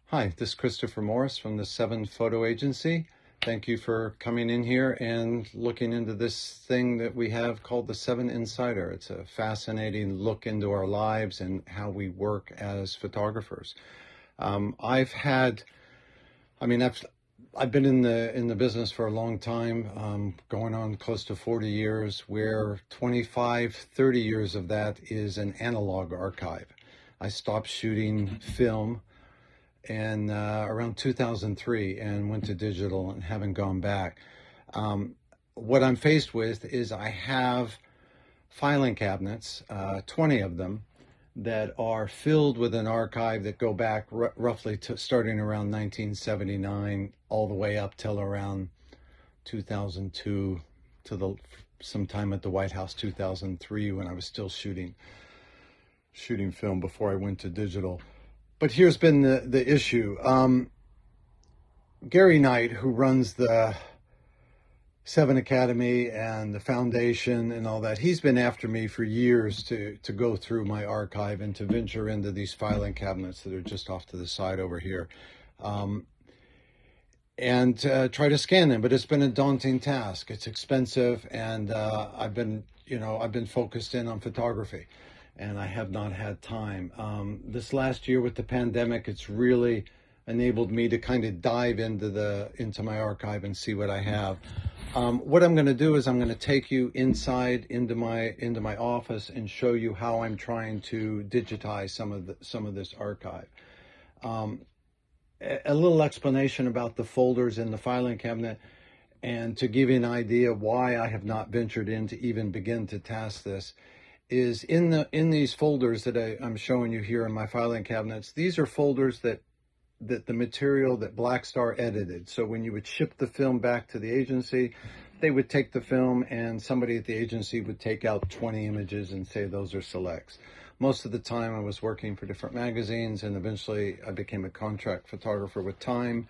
Hi, this is Christopher Morris from the VII Agency. Thank you for coming in here and looking into this thing that we have called the Seven Insider. It's a fascinating look into our lives and how we work as photographers. I've had, I mean, I've been in the business for a long time, going on close to 40 years, where 25, 30 years of that is an analog archive. I stopped shooting film and around 2003 and went to digital and haven't gone back. What I'm faced with is I have filing cabinets, 20 of them, that are filled with an archive that go back roughly to starting around 1979 all the way up till around 2002 to sometime at the White House 2003 when I was still shooting film before I went to digital. But here's been the issue. Gary Knight, who runs the VII Academy and the foundation and all that, he's been after me for years to go through my archive and to venture into these filing cabinets that are just off to the side over here, and try to scan them. But it's been a daunting task. It's expensive, and I've been focused in on photography, and I have not had time. This last year with the pandemic, it's really enabled me to kind of dive into my archive and see what I have. What I'm going to do is I'm going to take you inside into my office and show you how I'm trying to digitize some of this archive. A little explanation about the folders in the filing cabinet, and to give you an idea why I have not ventured in to even begin to task this, is in these folders that I'm showing you here in my filing cabinets. These are folders that the material that Black Star edited. So when you would ship the film back to the agency, they would take the film and somebody at the agency would take out 20 images and say those are selects. Most of the time I was working for different magazines, and eventually I became a contract photographer with Time.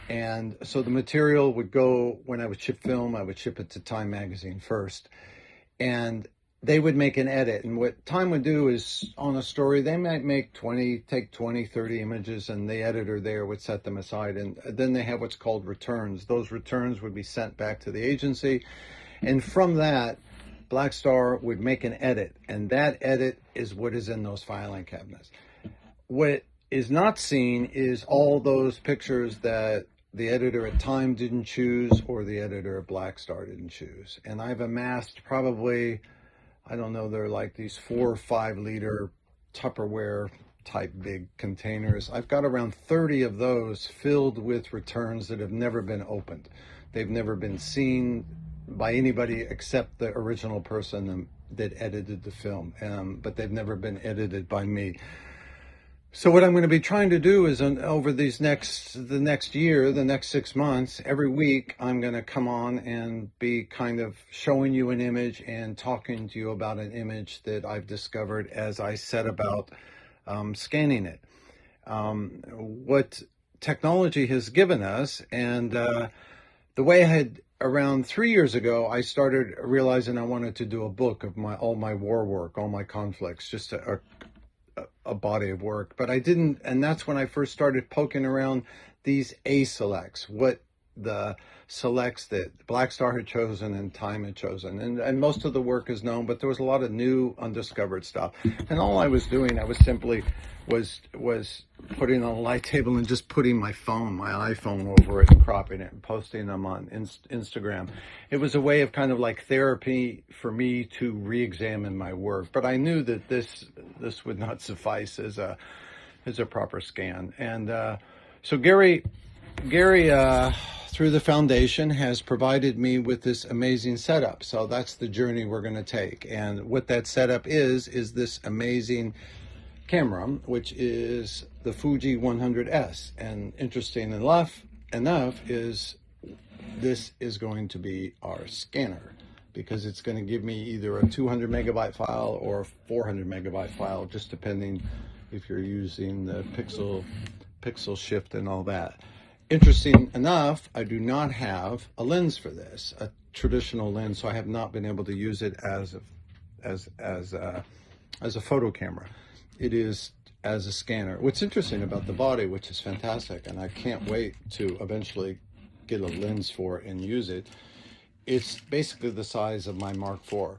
And so the material would go, when I would ship film, I would ship it to Time magazine first. And they would make an edit, and what Time would do is, on a story, they might take 20, 30 images, and the editor there would set them aside, and then they have what's called returns. Those returns would be sent back to the agency, and from that, Black Star would make an edit, and that edit is what is in those filing cabinets. What is not seen is all those pictures that the editor at Time didn't choose, or the editor at Black Star didn't choose. And I've amassed probably, I don't know, they're like these 4 or 5 liter Tupperware type big containers. I've got around 30 of those filled with returns that have never been opened. They've never been seen by anybody except the original person that edited the film, but they've never been edited by me. So what I'm going to be trying to do is, over the next year, the next 6 months, every week, I'm going to come on and be kind of showing you an image and talking to you about an image that I've discovered as I set about scanning it. What technology has given us, and the way I had, around 3 years ago, I started realizing I wanted to do a book of all my war work, all my conflicts, just a body of work, but I didn't, and that's when I first started poking around these A selects, what the selects that Black Star had chosen and Time had chosen, and most of the work is known, but there was a lot of new undiscovered stuff, and all I was doing, I was simply was putting on a light table and just putting my iPhone over it and cropping it and posting them on Instagram. It was a way of kind of like therapy for me to re-examine my work, but I knew that this would not suffice as a proper scan. And so Gary through the foundation has provided me with this amazing setup. So that's the journey we're going to take. And what that setup is this amazing camera, which is the Fuji 100S. And interesting enough is this is going to be our scanner, because it's going to give me either a 200 megabyte file or a 400 megabyte file, just depending if you're using the pixel shift and all that. Interesting enough, I do not have a lens for this, a traditional lens, so I have not been able to use it as a photo camera. It is as a scanner. What's interesting about the body, which is fantastic, and I can't wait to eventually get a lens for it and use it, it's basically the size of my Mark IV.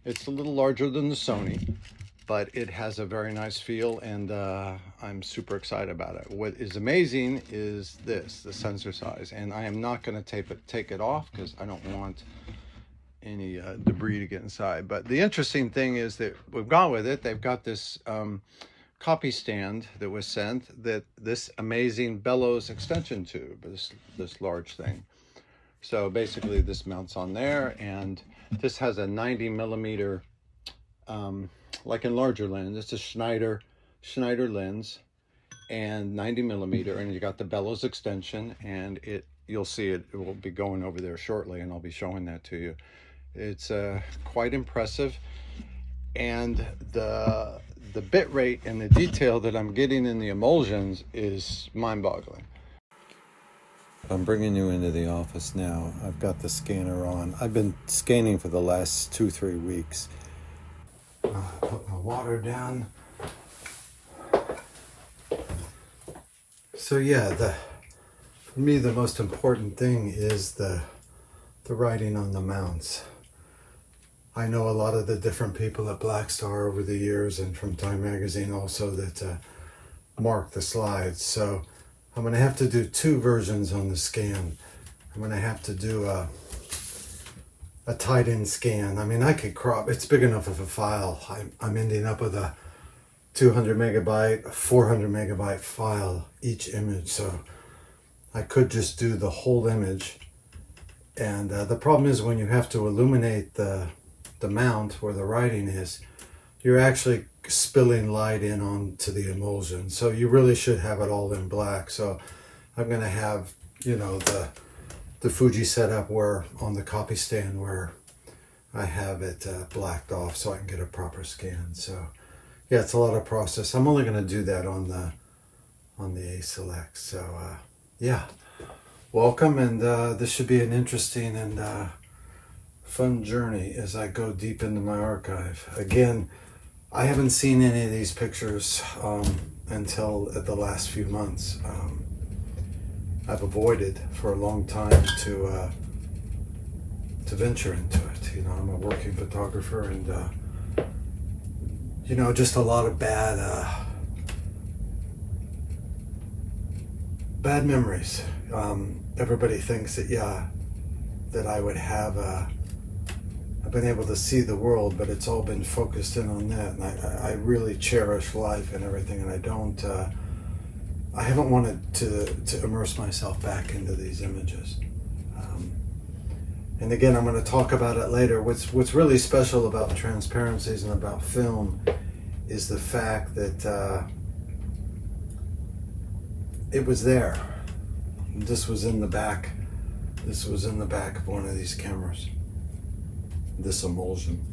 It's a little larger than the Sony, but it has a very nice feel, and I'm super excited about it. What is amazing is this, the sensor size, and I am not going to take it off because I don't want any debris to get inside. But the interesting thing is that we've gone with it. They've got this copy stand that was sent, that this amazing bellows extension tube, this large thing. So basically this mounts on there, and this has a 90 millimeter like enlarger lens. It's a Schneider lens, and 90 millimeter, and you got the bellows extension, and you'll see it will be going over there shortly, and I'll be showing that to you. It's quite impressive, and the bit rate and the detail that I'm getting in the emulsions is mind-boggling. I'm bringing you into the office now. I've got the scanner on. I've been scanning for the last 2-3 weeks. Put my water down. So yeah, for me the most important thing is the writing on the mounts. I know a lot of the different people at Black Star over the years, and from Time Magazine also, that mark the slides. So I'm going to have to do 2 versions on the scan. I'm going to have to do a tied-in scan. I mean, I could crop. It's big enough of a file. I'm ending up with a 200 megabyte, 400 megabyte file each image. So I could just do the whole image. And the problem is when you have to illuminate the mount where the writing is, you're actually spilling light in onto the emulsion. So you really should have it all in black. So I'm going to have, you know, the Fuji setup where on the copy stand where I have it blacked off so I can get a proper scan. So yeah, it's a lot of process. I'm only going to do that on the A Select. So yeah, welcome, and this should be an interesting and fun journey as I go deep into my archive. Again, I haven't seen any of these pictures until the last few months. I've avoided for a long time to venture into it. You know, I'm a working photographer, and you know, just a lot of bad memories. Everybody thinks that, yeah, that I would have I've been able to see the world, but it's all been focused in on that. And I really cherish life and everything, and I haven't wanted to immerse myself back into these images. And again, I'm going to talk about it later. What's really special about transparencies and about film is the fact that it was there. This was in the back. This was in the back of one of these cameras. This emulsion.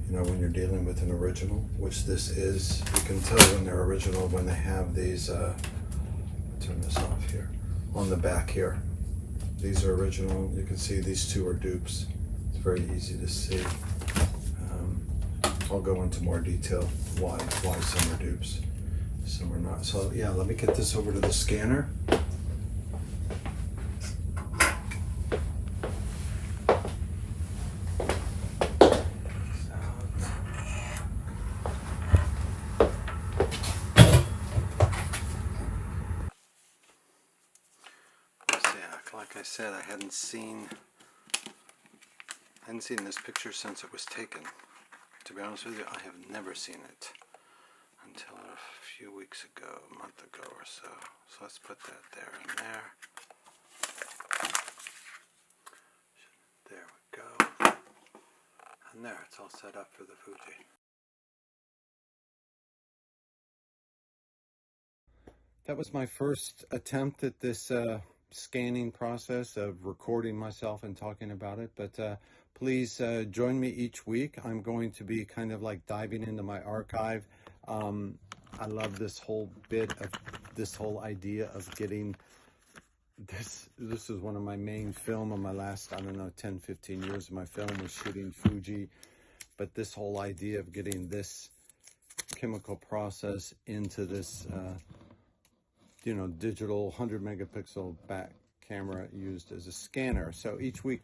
You know, when you're dealing with an original, which this is, you can tell when they're original when they have these, turn this off here, on the back here. These are original. You can see these 2 are dupes. It's very easy to see. I'll go into more detail why some are dupes, some are not. So yeah, let me get this over to the scanner. Like I said, I hadn't seen this picture since it was taken. To be honest with you, I have never seen it until a few weeks ago, a month ago or so. So let's put that there and there. There we go. And there, it's all set up for the Fuji. That was my first attempt at this scanning process of recording myself and talking about it, but please join me each week. I'm going to be kind of like diving into my archive. I love this whole idea of getting this is one of my main film on my last, I don't know, 10-15 years of my film was shooting Fuji, but this whole idea of getting this chemical process into this, digital 100 megapixel back camera used as a scanner. So each week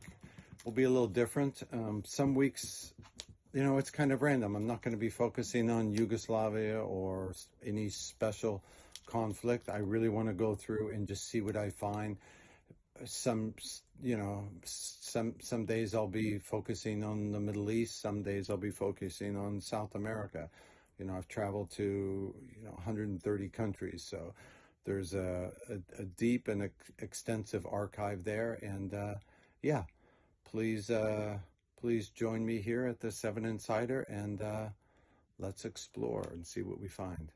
will be a little different. Some weeks, it's kind of random. I'm not going to be focusing on Yugoslavia or any special conflict. I really want to go through and just see what I find. Some days I'll be focusing on the Middle East. Some days I'll be focusing on South America. I've traveled to 130 countries, so there's a deep and extensive archive there. And yeah, please join me here at the Seven Insider, and let's explore and see what we find.